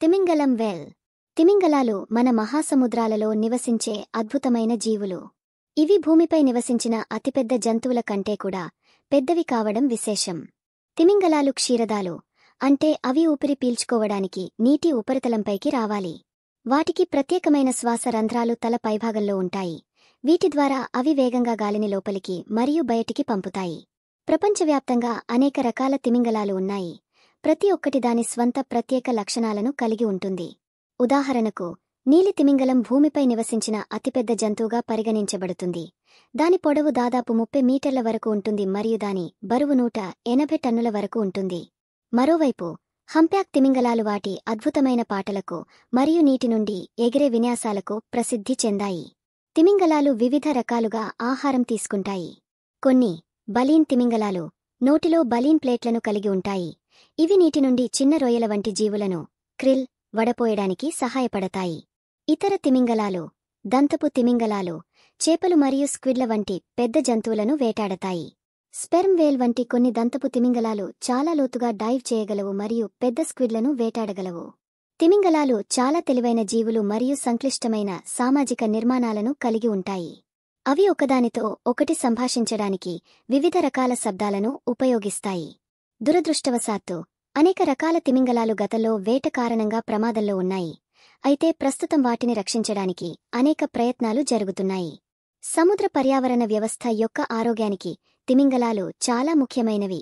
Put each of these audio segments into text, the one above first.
తిమింగలం వేల్. తిమింగలాలు మన మహాసముద్రాలలో నివసించే అద్భుతమైన జీవులు. ఇవి భూమిపై నివసించిన అతిపెద్ద జంతువుల కంటే కూడా పెద్దవి కావడం విశేషం. తిమింగలాలు క్షీరదాలు, అంటే అవి ఊపిరి పీల్చుకోవడానికి నీటి ఉపరితలంపైకి రావాలి. వాటికి ప్రత్యేకమైన శ్వాస రంధ్రాలు తల పైభాగంలో ఉంటాయి. వీటి ద్వారా అవి వేగంగా గాలిని లోపలికి మరియు బయటికి పంపుతాయి. ప్రపంచవ్యాప్తంగా అనేక రకాల తిమింగలాలు ఉన్నాయి. ప్రతి ఒక్కటి దాని స్వంత ప్రత్యేక లక్షణాలను కలిగి ఉంటుంది. ఉదాహరణకు, నీలి తిమింగలం భూమిపై నివసించిన అతిపెద్ద జంతువుగా పరిగణించబడుతుంది. దాని పొడవు దాదాపు 30 మీటర్ల వరకు ఉంటుంది మరియు దాని బరువు 180 టన్నుల వరకు ఉంటుంది. మరోవైపు, హంప్యాక్ తిమింగలాలు వాటి అద్భుతమైన పాటలకు మరియు నీటి నుండి ఎగిరే విన్యాసాలకు ప్రసిద్ధి చెందాయి. తిమింగలాలు వివిధ రకాలుగా ఆహారం తీసుకుంటాయి. కొన్ని బలీన్ తిమింగలాలు నోటిలో బలీన్ ప్లేట్లను కలిగి ఉంటాయి. ఇవి నీటి నుండి చిన్న రొయ్యల వంటి జీవులను క్రిల్ వడపోయడానికి సహాయపడతాయి. ఇతర తిమింగలాలు దంతపు తిమింగలాలు చేపలు మరియు స్క్విడ్ల వంటి పెద్ద జంతువులను వేటాడతాయి. స్పెర్మ్ వేల్ వంటి కొన్ని దంతపు తిమింగలాలు చాలా లోతుగా డైవ్ చేయగలవు మరియు పెద్ద స్క్విడ్లను వేటాడగలవు. తిమింగలాలు చాలా తెలివైన జీవులు మరియు సంక్లిష్టమైన సామాజిక నిర్మాణాలను కలిగి ఉంటాయి. అవి ఒకదానితో ఒకటి సంభాషించడానికి వివిధ రకాల శబ్దాలను ఉపయోగిస్తాయి. దురదృష్టవశాత్తు అనేక రకాల తిమింగలాలు గతంలో వేట కారణంగా ప్రమాదంలో ఉన్నాయి. అయితే ప్రస్తుతం వాటిని రక్షించడానికి అనేక ప్రయత్నాలు జరుగుతున్నాయి. సముద్ర పర్యావరణ వ్యవస్థ యొక్క ఆరోగ్యానికి తిమింగలాలు చాలా ముఖ్యమైనవి.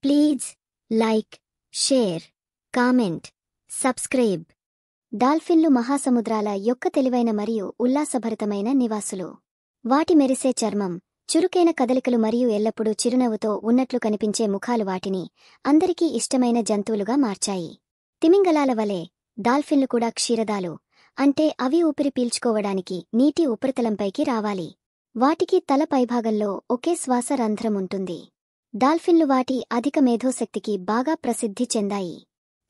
Please like, share, comment, subscribe. డాల్ఫిన్లు మహాసముద్రాల యొక్క తెలివైన మరియు ఉల్లాసభరితమైన నివాసులు. వాటి మెరిసే చర్మం, చురుకైన కదలికలు మరియు ఎల్లప్పుడూ చిరునవ్వుతో ఉన్నట్లు కనిపించే ముఖాలు వాటిని అందరికీ ఇష్టమైన జంతువులుగా మార్చాయి. తిమింగలాల వలె డాల్ఫిన్లు కూడా క్షీరదాలు, అంటే అవి ఊపిరి పీల్చుకోవడానికి నీటి ఉపరితలంపైకి రావాలి. వాటికి తల పైభాగంలో ఒకే శ్వాస రంధ్రం ఉంటుంది. డాల్ఫిన్లు వాటి అధిక మేధోశక్తికి బాగా ప్రసిద్ధి చెందాయి.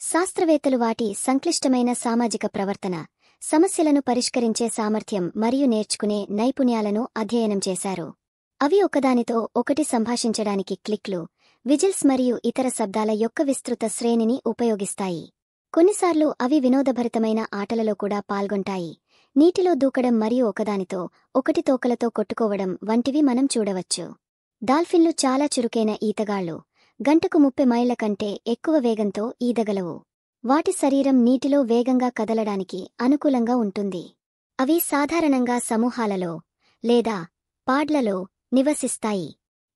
శాస్త్రవేత్తలు వాటి సంక్లిష్టమైన సామాజిక ప్రవర్తన, సమస్యలను పరిష్కరించే సామర్థ్యం మరియు నేర్చుకునే నైపుణ్యాలను అధ్యయనం చేశారు. అవి ఒకదానితో ఒకటి సంభాషించడానికి క్లిక్లు, విజిల్స్ మరియు ఇతర శబ్దాల యొక్క విస్తృత శ్రేణిని ఉపయోగిస్తాయి. కొన్నిసార్లు అవి వినోదభరితమైన ఆటలలో కూడా పాల్గొంటాయి. నీటిలో దూకడం మరియు ఒకదానితో ఒకటి తోకలతో కొట్టుకోవడం వంటివి మనం చూడవచ్చు. డాల్ఫిన్లు చాలా చురుకైన ఈతగాళ్లు. గంటకు 30 మైళ్ల కంటే ఎక్కువ వేగంతో ఈదగలవు. వాటి శరీరం నీటిలో వేగంగా కదలడానికి అనుకూలంగా ఉంటుంది. అవి సాధారణంగా సమూహాలలో లేదా పాడ్లలో నివసిస్తాయి.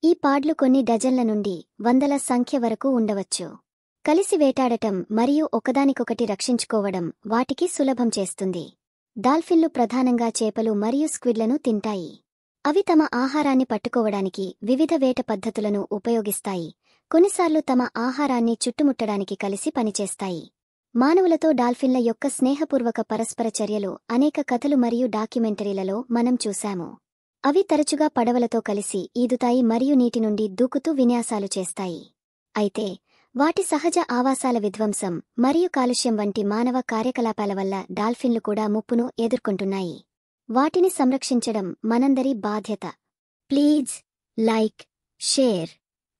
ఈ పాడ్లు కొన్ని డజన్ల నుండి వందల సంఖ్య వరకు ఉండవచ్చు. కలిసి వేటాడటం మరియు ఒకదానికొకటి రక్షించుకోవడం వాటికి సులభం చేస్తుంది. డాల్ఫిన్లు ప్రధానంగా చేపలు మరియు స్క్విడ్లను తింటాయి. అవి తమ ఆహారాన్ని పట్టుకోవడానికి వివిధ వేట పద్ధతులను ఉపయోగిస్తాయి. కొన్నిసార్లు తమ ఆహారాన్ని చుట్టుముట్టడానికి కలిసి పనిచేస్తాయి. మానవులతో డాల్ఫిన్ల యొక్క స్నేహపూర్వక పరస్పర చర్యలు అనేక కథలు మరియు డాక్యుమెంటరీలలో మనం చూశాము. అవి తరచుగా పడవలతో కలిసి ఈదుతాయి మరియు నీటి నుండి దూకుతూ విన్యాసాలు చేస్తాయి. అయితే వాటి సహజ ఆవాసాల విధ్వంసం మరియు కాలుష్యం వంటి మానవ కార్యకలాపాల వల్ల డాల్ఫిన్లు కూడా ముప్పును ఎదుర్కొంటున్నాయి. వాటిని సంరక్షించడం మనందరి బాధ్యత. Please like, share,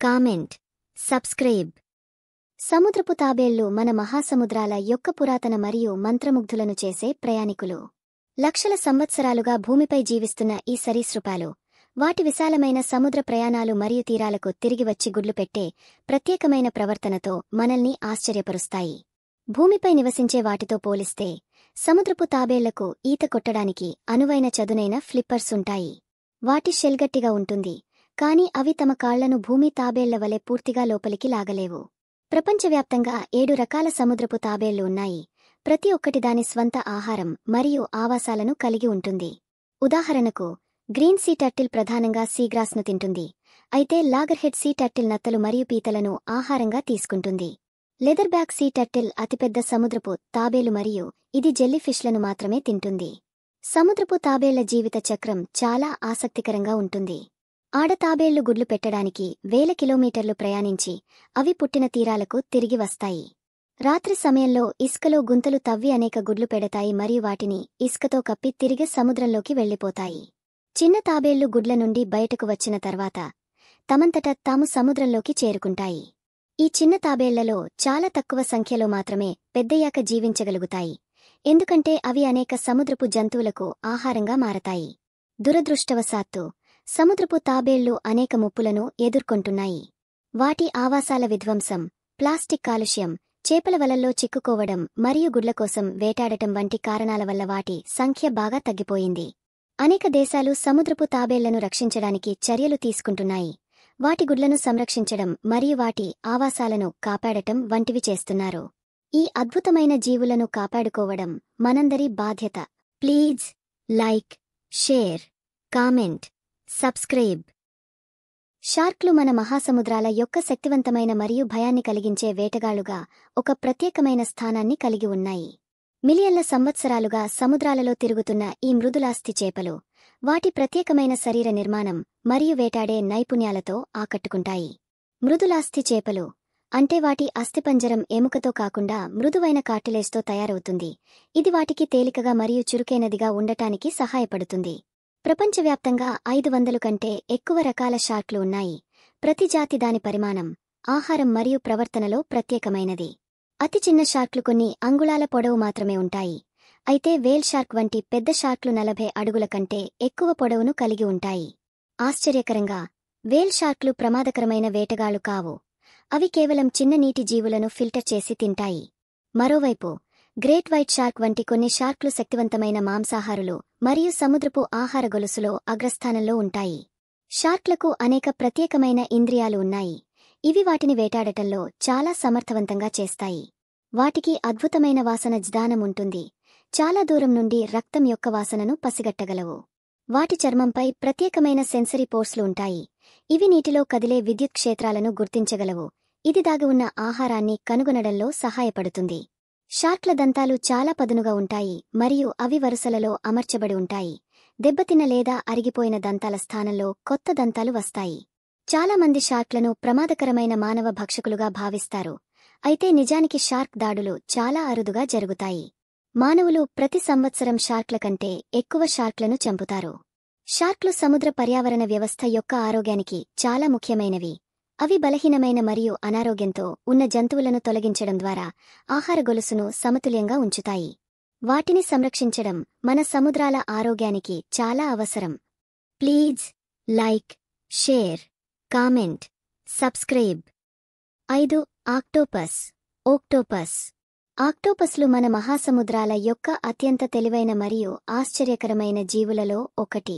comment, subscribe. సముద్రపు తాబేళ్లు మన మహాసముద్రాల యొక్క పురాతన మరియు మంత్రముగ్ధులను చేసే ప్రయాణికులు. లక్షల సంవత్సరాలుగా భూమిపై జీవిస్తున్న ఈ సరీసృపాలు వాటి విశాలమైన సముద్ర ప్రయాణాలు మరియు తీరాలకు తిరిగి వచ్చి గుడ్లు పెట్టే ప్రత్యేకమైన ప్రవర్తనతో మనల్ని ఆశ్చర్యపరుస్తాయి. భూమిపై నివసించే వాటితో పోలిస్తే సముద్రపు తాబేళ్లకు ఈత కొట్టడానికి అనువైన చదునైన ఫ్లిప్పర్స్ ఉంటాయి. వాటి షెల్ గట్టిగా ఉంటుంది, కాని అవి తమ కాళ్లను భూమి తాబేళ్ల వలె పూర్తిగా లోపలికి లాగలేవు. ప్రపంచవ్యాప్తంగా 7 రకాల సముద్రపు తాబేళ్లు ఉన్నాయి. ప్రతి ఒక్కటి దాని స్వంత ఆహారం మరియు ఆవాసాలను కలిగి ఉంటుంది. ఉదాహరణకు, గ్రీన్ సీ టర్టిల్ ప్రధానంగా సీగ్రాస్ను తింటుంది, అయితే లాగర్హెడ్ సీ టర్టిల్ నత్తలు మరియు పీతలను ఆహారంగా తీసుకుంటుంది. లెదర్ బ్యాక్ సీ టర్టిల్ అతిపెద్ద సముద్రపు తాబేలు మరియు ఇది జెల్లీఫిష్లను మాత్రమే తింటుంది. సముద్రపు తాబేళ్ల జీవిత చక్రం చాలా ఆసక్తికరంగా ఉంటుంది. ఆడ తాబేళ్లు గుడ్లు పెట్టడానికి వేల కిలోమీటర్లు ప్రయాణించి అవి పుట్టిన తీరాలకు తిరిగి వస్తాయి. రాత్రి సమయంలో ఇసుకలో గుంతలు తవ్వి అనేక గుడ్లు పెడతాయి మరియు వాటిని ఇసుకతో కప్పి తిరిగి సముద్రంలోకి వెళ్లిపోతాయి. చిన్న తాబేళ్లు గుడ్ల నుండి బయటకు వచ్చిన తర్వాత తమంతట తాము సముద్రంలోకి చేరుకుంటాయి. ఈ చిన్న తాబేళ్లలో చాలా తక్కువ సంఖ్యలో మాత్రమే పెద్దయ్యాక జీవించగలుగుతాయి, ఎందుకంటే అవి అనేక సముద్రపు జంతువులకు ఆహారంగా మారతాయి. దురదృష్టవశాత్తు సముద్రపు తాబేళ్లు అనేక ముప్పులను ఎదుర్కొంటున్నాయి. వాటి ఆవాసాల విధ్వంసం, ప్లాస్టిక్ కాలుష్యం, చేపల వలల్లో చిక్కుకోవడం మరియు గుడ్ల కోసం వేటాడటం వంటి కారణాల వల్ల వాటి సంఖ్య బాగా తగ్గిపోయింది. అనేక దేశాలు సముద్రపు తాబేళ్లను రక్షించడానికి చర్యలు తీసుకుంటున్నాయి. వాటి గుడ్లను సంరక్షించడం మరియు వాటి ఆవాసాలను కాపాడటం వంటివి చేస్తున్నారు. ఈ అద్భుతమైన జీవులను కాపాడుకోవడం మనందరి బాధ్యత. Please like, share, comment, subscribe. షార్క్లు మన మహాసముద్రాల యొక్క శక్తివంతమైన మరియు భయాన్ని కలిగించే వేటగాళ్లుగా ఒక ప్రత్యేకమైన స్థానాన్ని కలిగి ఉన్నాయి. మిలియన్ల సంవత్సరాలుగా సముద్రాలలో తిరుగుతున్న ఈ మృదులాస్థి చేపలు వాటి ప్రత్యేకమైన శరీర నిర్మాణం మరియు వేటాడే నైపుణ్యాలతో ఆకట్టుకుంటాయి. మృదులాస్థి చేపలు అంటే వాటి అస్థిపంజరం ఎముకతో కాకుండా మృదువైన కార్టిలేజ్తో తయారవుతుంది. ఇది వాటికి తేలికగా మరియు చురుకైనదిగా ఉండటానికి సహాయపడుతుంది. ప్రపంచవ్యాప్తంగా 500 కంటే ఎక్కువ రకాల షార్క్లు ఉన్నాయి. ప్రతి జాతి దాని పరిమాణం, ఆహారం మరియు ప్రవర్తనలో ప్రత్యేకమైనది. అతి చిన్న షార్క్లు కొన్ని అంగుళాల పొడవు మాత్రమే ఉంటాయి. అయితే వేల్ షార్క్ వంటి పెద్ద షార్క్లు 40 అడుగుల కంటే ఎక్కువ పొడవును కలిగి ఉంటాయి. ఆశ్చర్యకరంగా, వేల్ షార్క్లు ప్రమాదకరమైన వేటగాళ్లు కావు. అవి కేవలం చిన్న నీటి జీవులను ఫిల్టర్ చేసి తింటాయి. మరోవైపు గ్రేట్ వైట్ షార్క్ వంటి కొన్ని షార్క్లు శక్తివంతమైన మాంసాహారులు మరియు సముద్రపు ఆహార గొలుసులో అగ్రస్థానంలో ఉంటాయి. షార్క్లకు అనేక ప్రత్యేకమైన ఇంద్రియాలు ఉన్నాయి. ఇవి వాటిని వేటాడటంలో చాలా సమర్థవంతంగా చేస్తాయి. వాటికి అద్భుతమైన వాసన జ్ఞానం ఉంటుంది. చాలా దూరం నుండి రక్తం యొక్క వాసనను పసిగట్టగలవు. వాటి చర్మంపై ప్రత్యేకమైన సెన్సరీ పోర్స్లు ఉంటాయి. ఇవి నీటిలో కదిలే విద్యుత్ క్షేత్రాలను గుర్తించగలవు. ఇది దాగి ఉన్న ఆహారాన్ని కనుగొనడంలో సహాయపడుతుంది. షార్క్ల దంతాలు చాలా పదునుగా ఉంటాయి మరియు అవి వరుసలలో అమర్చబడి ఉంటాయి. దెబ్బతిన్న లేదా అరిగిపోయిన దంతాల స్థానంలో కొత్త దంతాలు వస్తాయి. చాలా మంది షార్క్లను ప్రమాదకరమైన మానవ భక్షకులుగా భావిస్తారు. అయితే నిజానికి షార్క్ దాడులు చాలా అరుదుగా జరుగుతాయి. మానవులు ప్రతి సంవత్సరం షార్క్ల కంటే ఎక్కువ షార్క్లను చంపుతారు. షార్క్లు సముద్ర పర్యావరణ వ్యవస్థ యొక్క ఆరోగ్యానికి చాలా ముఖ్యమైనవి. అవి బలహీనమైన మరియు అనారోగ్యంతో ఉన్న జంతువులను తొలగించడం ద్వారా ఆహార గొలుసును సమతుల్యంగా ఉంచుతాయి. వాటిని సంరక్షించడం మన సముద్రాల ఆరోగ్యానికి చాలా అవసరం. Please like, share, comment, subscribe. 5. Octopus. Octopus. ఆక్టోపస్లు మన మహాసముద్రాల యొక్క అత్యంత తెలివైన మరియు ఆశ్చర్యకరమైన జీవులలో ఒకటి.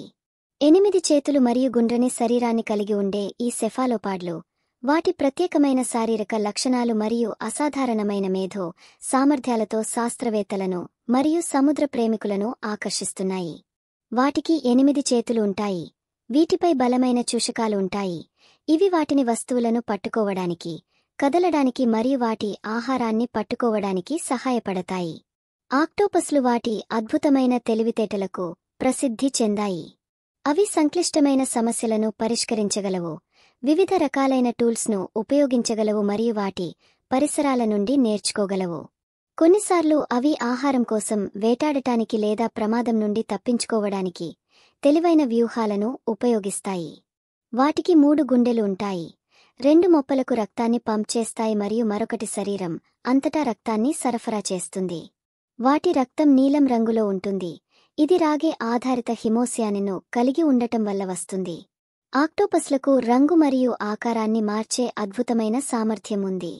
8 చేతులు మరియు గుండ్రని శరీరాన్ని కలిగి ఉండే ఈ సెఫాలోపాడ్లు వాటి ప్రత్యేకమైన శారీరక లక్షణాలు మరియు అసాధారణమైన మేధో సామర్థ్యాలతో శాస్త్రవేత్తలను మరియు సముద్ర ప్రేమికులను ఆకర్షిస్తున్నాయి. వాటికి 8 చేతులు ఉంటాయి. వీటిపై బలమైన చూషకాలు ఉంటాయి. ఇవి వాటిని వస్తువులను పట్టుకోవడానికి, కదలడానికి మరియు వాటి ఆహారాన్ని పట్టుకోవడానికి సహాయపడతాయి. ఆక్టోపస్లు వాటి అద్భుతమైన తెలివితేటలకు ప్రసిద్ధి చెందాయి. అవి సంక్లిష్టమైన సమస్యలను పరిష్కరించగలవు, వివిధ రకాలైన టూల్స్ను ఉపయోగించగలవు మరియు వాటి పరిసరాల నుండి నేర్చుకోగలవు. కొన్నిసార్లు అవి ఆహారం కోసం వేటాడటానికి లేదా ప్రమాదం నుండి తప్పించుకోవడానికి తెలివైన వ్యూహాలను ఉపయోగిస్తాయి. వాటికి 3 గుండెలు ఉంటాయి. 2 మొప్పలకు రక్తాన్ని పంప్ చేస్తాయి మరియు మరొకటి శరీరం అంతటా రక్తాన్ని సరఫరా చేస్తుంది. వాటి రక్తం నీలం రంగులో ఉంటుంది. ఇది రాగే ఆధారిత హిమోసియానిన్ను కలిగి ఉండటం వల్ల వస్తుంది. ఆక్టోపస్లకు రంగు మరియు ఆకారాన్ని మార్చే అద్భుతమైన సామర్థ్యం ఉంది.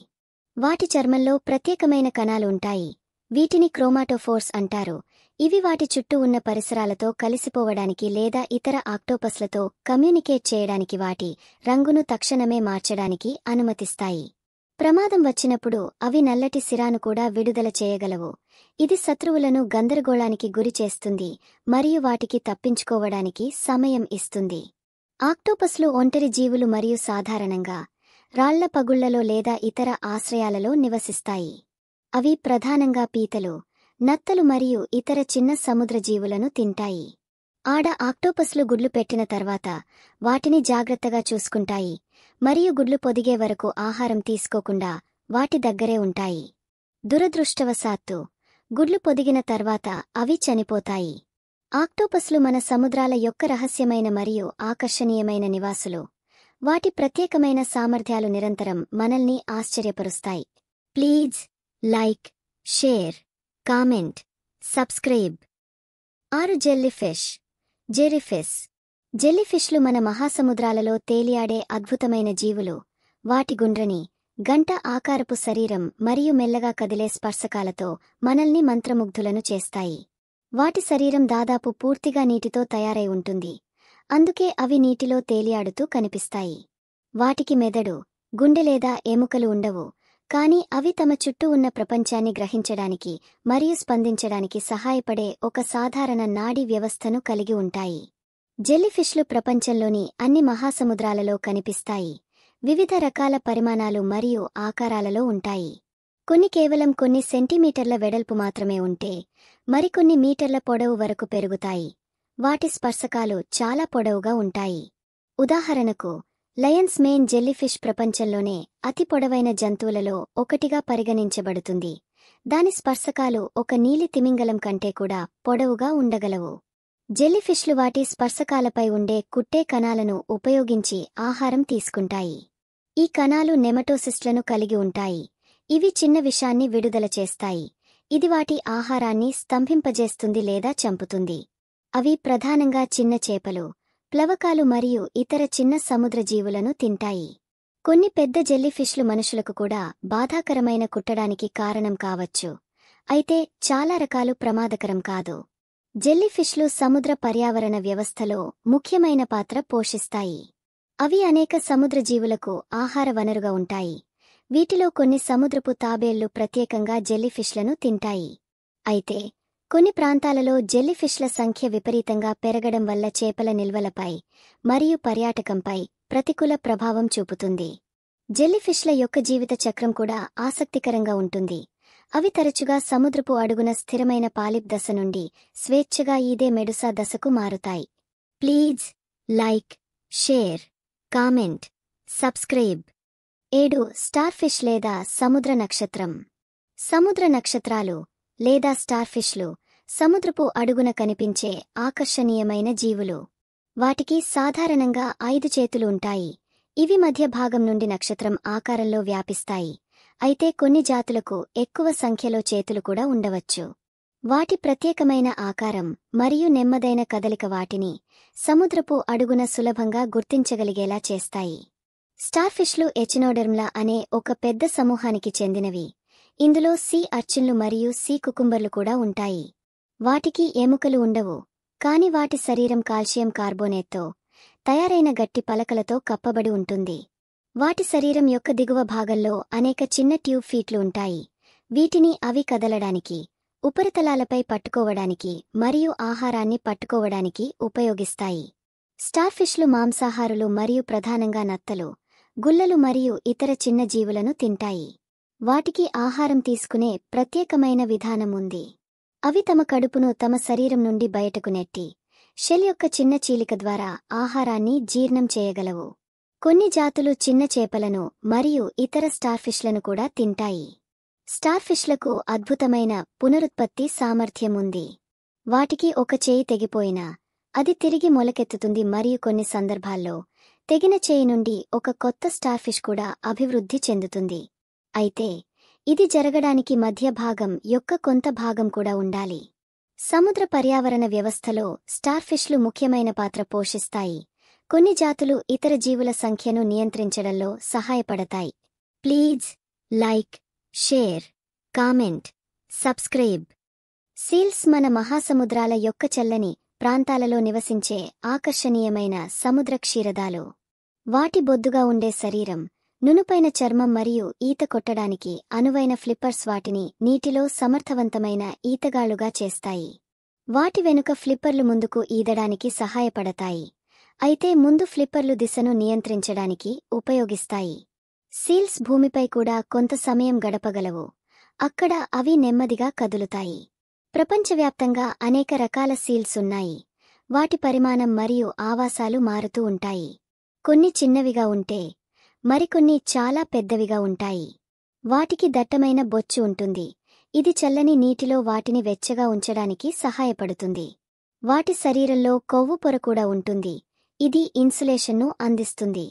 వాటి చర్మంలో ప్రత్యేకమైన కణాలు ఉంటాయి. వీటిని క్రోమాటోఫోర్స్ అంటారు. ఇవి వాటి చుట్టూ ఉన్న పరిసరాలతో కలిసిపోవడానికి లేదా ఇతర ఆక్టోపస్లతో కమ్యూనికేట్ చేయడానికి వాటి రంగును తక్షణమే మార్చడానికి అనుమతిస్తాయి. ప్రమాదం వచ్చినప్పుడు అవి నల్లటి సిరాను కూడా విడుదల చేయగలవు. ఇది శత్రువులను గందరగోళానికి గురి చేస్తుంది మరియు వాటికి తప్పించుకోవడానికి సమయం ఇస్తుంది. ఆక్టోపస్లు ఒంటరి జీవులు మరియు సాధారణంగా రాళ్ల పగుళ్లలో లేదా ఇతర ఆశ్రయాలలో నివసిస్తాయి. అవి ప్రధానంగా పీతలు, నత్తలు మరియు ఇతర చిన్న సముద్ర జీవులను తింటాయి. ఆడ ఆక్టోపస్లు గుడ్లు పెట్టిన తర్వాత వాటిని జాగ్రత్తగా చూసుకుంటాయి మరియు గుడ్లు పొదిగే వరకు ఆహారం తీసుకోకుండా వాటి దగ్గరే ఉంటాయి. దురదృష్టవశాత్తు గుడ్లు పొదిగిన తర్వాత అవి చనిపోతాయి. ఆక్టోపస్లు మన సముద్రాల యొక్క రహస్యమైన మరియు ఆకర్షణీయమైన నివాసులు. వాటి ప్రత్యేకమైన సామర్థ్యాలు నిరంతరం మనల్ని ఆశ్చర్యపరుస్తాయి. Please like, share, comment, subscribe. 6. Jellyfish. జెల్లీఫిష్లు మన మహాసముద్రాలలో తేలియాడే అద్భుతమైన జీవులు. వాటి గుండ్రని, గంట ఆకారపు శరీరం మరియు మెల్లగా కదిలే స్పర్శకాలతో మనల్ని మంత్రముగ్ధులను చేస్తాయి. వాటి శరీరం దాదాపు పూర్తిగా నీటితో తయారై ఉంటుంది. అందుకే అవి నీటిలో తేలియాడుతూ కనిపిస్తాయి. వాటికి మెదడు, గుండె లేదా ఎముకలు ఉండవు, కాని అవి తమ చుట్టూ ఉన్న ప్రపంచాన్ని గ్రహించడానికి మరియు స్పందించడానికి సహాయపడే ఒక సాధారణ నాడీ వ్యవస్థను కలిగి ఉంటాయి. జెల్లీఫిష్లు ప్రపంచంలోని అన్ని మహాసముద్రాలలో కనిపిస్తాయి. వివిధ రకాల పరిమాణాలు మరియు ఆకారాలలో ఉంటాయి. కొన్ని కేవలం కొన్ని సెంటీమీటర్ల వెడల్పు మాత్రమే ఉంటే, మరికొన్ని మీటర్ల పొడవు వరకు పెరుగుతాయి. వాటి స్పర్శకాలు చాలా పొడవుగా ఉంటాయి. ఉదాహరణకు, లయన్స్ మేన్ జెల్లీఫిష్ ప్రపంచంలోనే అతి పొడవైన జంతువులలో ఒకటిగా పరిగణించబడుతుంది. దాని స్పర్శకాలు ఒక నీలి తిమింగలం కంటే కూడా పొడవుగా ఉండగలవు. జెల్లీఫిష్లు వాటి స్పర్శకాలపై ఉండే కుట్టే కణాలను ఉపయోగించి ఆహారం తీసుకుంటాయి. ఈ కణాలు నెమటోసిస్ట్లను కలిగి ఉంటాయి. ఇవి చిన్న విషాన్ని విడుదల చేస్తాయి. ఇది వాటి ఆహారాన్ని స్తంభింపజేస్తుంది లేదా చంపుతుంది. అవి ప్రధానంగా చిన్న చేపలు, ప్లవకాలు మరియు ఇతర చిన్న సముద్ర జీవులను తింటాయి. కొన్ని పెద్ద జెల్లీఫిష్లు మనుషులకు కూడా బాధాకరమైన కుట్టడానికి కారణం కావచ్చు. అయితే చాలా రకాలు ప్రమాదకరం కాదు. జెల్లీఫిష్లు సముద్ర పర్యావరణ వ్యవస్థలో ముఖ్యమైన పాత్ర పోషిస్తాయి. అవి అనేక సముద్ర జీవులకు ఆహార వనరుగా ఉంటాయి. వీటిలో కొన్ని సముద్రపు తాబేళ్లు ప్రత్యేకంగా జెల్లీఫిష్లను తింటాయి. అయితే కొన్ని ప్రాంతాలలో జెల్లీఫిష్ల సంఖ్య విపరీతంగా పెరగడం వల్ల చేపల నిల్వలపై మరియు పర్యాటకంపై ప్రతికూల ప్రభావం చూపుతుంది. జెల్లీఫిష్ల యొక్క జీవిత చక్రం కూడా ఆసక్తికరంగా ఉంటుంది. అవి తరచుగా సముద్రపు అడుగున స్థిరమైన పాలిప్ దశ నుండి స్వేచ్ఛగా ఈదే మెడుసా దశకు మారుతాయి. Please like, share, comment, subscribe. 7. స్టార్ఫిష్ లేదా సముద్ర నక్షత్రం. సముద్ర నక్షత్రాలు లేదా స్టార్ఫిష్లు సముద్రపు అడుగున కనిపించే ఆకర్షణీయమైన జీవులు. వాటికి సాధారణంగా 5 చేతులు ఉంటాయి. ఇవి మధ్య భాగం నుండి నక్షత్రం ఆకారంలో వ్యాపిస్తాయి. అయితే కొన్ని జాతులకు ఎక్కువ సంఖ్యలో చేతులు కూడా ఉండవచ్చు. వాటి ప్రత్యేకమైన ఆకారం మరియు నెమ్మదైన కదలిక వాటిని సముద్రపు అడుగున సులభంగా గుర్తించగలిగేలా చేస్తాయి. స్టార్ఫిష్లు ఎచినోడెర్మ్ల అనే ఒక పెద్ద సమూహానికి చెందినవి. ఇందులో సీ అర్చిన్లు మరియు సీ కుకుంబర్లు కూడా ఉంటాయి. వాటికి ఎముకలు ఉండవు, కాని వాటి శరీరం కాల్షియం కార్బోనేట్తో తయారైన గట్టి పలకలతో కప్పబడి ఉంటుంది. వాటి శరీరం యొక్క దిగువ భాగంలో అనేక చిన్న ట్యూబ్ ఫీట్లు ఉంటాయి. వీటిని అవి కదలడానికి, ఉపరితలాలపై పట్టుకోవడానికి మరియు ఆహారాన్ని పట్టుకోవడానికి ఉపయోగిస్తాయి. స్టార్ఫిష్లు మాంసాహారులు మరియు ప్రధానంగా నత్తలు, గుల్లలు మరియు ఇతర చిన్న జీవులను తింటాయి. వాటికి ఆహారం తీసుకునే ప్రత్యేకమైన విధానం ఉంది. అవి తమ కడుపును తమ శరీరం నుండి బయటకు నెట్టి షెల్ యొక్క చిన్న చీలిక ద్వారా ఆహారాన్ని జీర్ణం చేయగలవు. కొన్ని జాతులు చిన్న చేపలను మరియు ఇతర స్టార్ఫిష్లను కూడా తింటాయి. స్టార్ఫిష్లకు అద్భుతమైన పునరుత్పత్తి సామర్థ్యం ఉంది. వాటికి ఒక చేయి తెగిపోయినా అది తిరిగి మొలకెత్తుతుంది మరియు కొన్ని సందర్భాల్లో తెగిన చేయి నుండి ఒక కొత్త స్టార్ఫిష్ కూడా అభివృద్ధి చెందుతుంది. అయితే ఇది జరగడానికి మధ్య భాగం యొక్క కొంత భాగం కూడా ఉండాలి. సముద్ర పర్యావరణ వ్యవస్థలో స్టార్ఫిష్లు ముఖ్యమైన పాత్ర పోషిస్తాయి. కొన్ని జాతులు ఇతర జీవుల సంఖ్యను నియంత్రించడంలో సహాయపడతాయి. Please like, share, comment, subscribe. సీల్స్ మన మహాసముద్రాల యొక్క చల్లని ప్రాంతాలలో నివసించే ఆకర్షణీయమైన సముద్ర క్షీరదాలు. వాటి బొద్దుగా ఉండే శరీరం, నునుపైన చర్మం మరియు ఈత కొట్టడానికి అనువైన ఫ్లిప్పర్స్ వాటిని నీటిలో సమర్థవంతమైన ఈతగాళ్లుగా చేస్తాయి. వాటి వెనుక ఫ్లిప్పర్లు ముందుకు ఈదడానికి సహాయపడతాయి, అయితే ముందు ఫ్లిప్పర్లు దిశను నియంత్రించడానికి ఉపయోగిస్తాయి. సీల్స్ భూమిపై కూడా కొంత సమయం గడపగలవు. అక్కడ అవి నెమ్మదిగా కదులుతాయి. ప్రపంచవ్యాప్తంగా అనేక రకాల సీల్స్ ఉన్నాయి. వాటి పరిమాణం మరియు ఆవాసాలు మారుతూ ఉంటాయి. కొన్ని చిన్నవిగా ఉంటే మరికొన్ని చాలా పెద్దవిగా ఉంటాయి. వాటికి దట్టమైన బొచ్చు ఉంటుంది. ఇది చల్లని నీటిలో వాటిని వెచ్చగా ఉంచడానికి సహాయపడుతుంది. వాటి శరీరంలో కొవ్వు పొర కూడా ఉంటుంది. ఇది ఇన్సులేషన్ను అందిస్తుంది.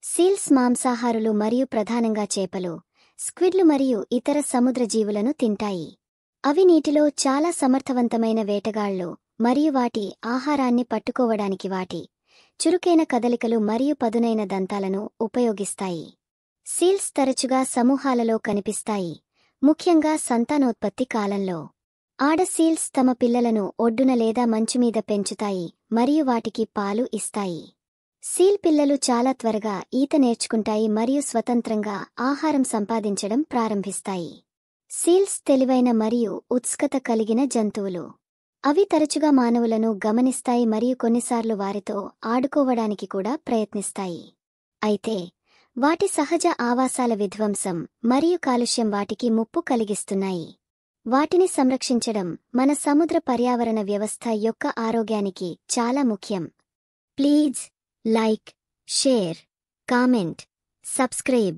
సీల్స్ మాంసాహారులు మరియు ప్రధానంగా చేపలు, స్క్విడ్లు మరియు ఇతర సముద్ర జీవులను తింటాయి. అవి నీటిలో చాలా సమర్థవంతమైన వేటగాళ్ళు మరియు వాటి ఆహారాన్ని పట్టుకోవడానికి వాటి చురుకైన కదలికలు మరియు పదునైన దంతాలను ఉపయోగిస్తాయి. సీల్స్ తరచుగా సమూహాలలో కనిపిస్తాయి, ముఖ్యంగా సంతానోత్పత్తి కాలంలో. ఆడ సీల్స్ తమ పిల్లలను ఒడ్డున లేదా మంచుమీద పెంచుతాయి మరియు వాటికి పాలు ఇస్తాయి. సీల్ పిల్లలు చాలా త్వరగా ఈత నేర్చుకుంటాయి మరియు స్వతంత్రంగా ఆహారం సంపాదించడం ప్రారంభిస్తాయి. సీల్స్ తెలివైన మరియు ఉత్సుకత కలిగిన జంతువులు. అవి తరచుగా మానవులను గమనిస్తాయి మరియు కొన్నిసార్లు వారితో ఆడుకోవడానికి కూడా ప్రయత్నిస్తాయి. అయితే వాటి సహజ ఆవాసాల విధ్వంసం మరియు కాలుష్యం వాటికి ముప్పు కలిగిస్తున్నాయి. వాటిని సంరక్షించడం మన సముద్ర పర్యావరణ వ్యవస్థ యొక్క ఆరోగ్యానికి చాలా ముఖ్యం. Please like, share, comment, subscribe.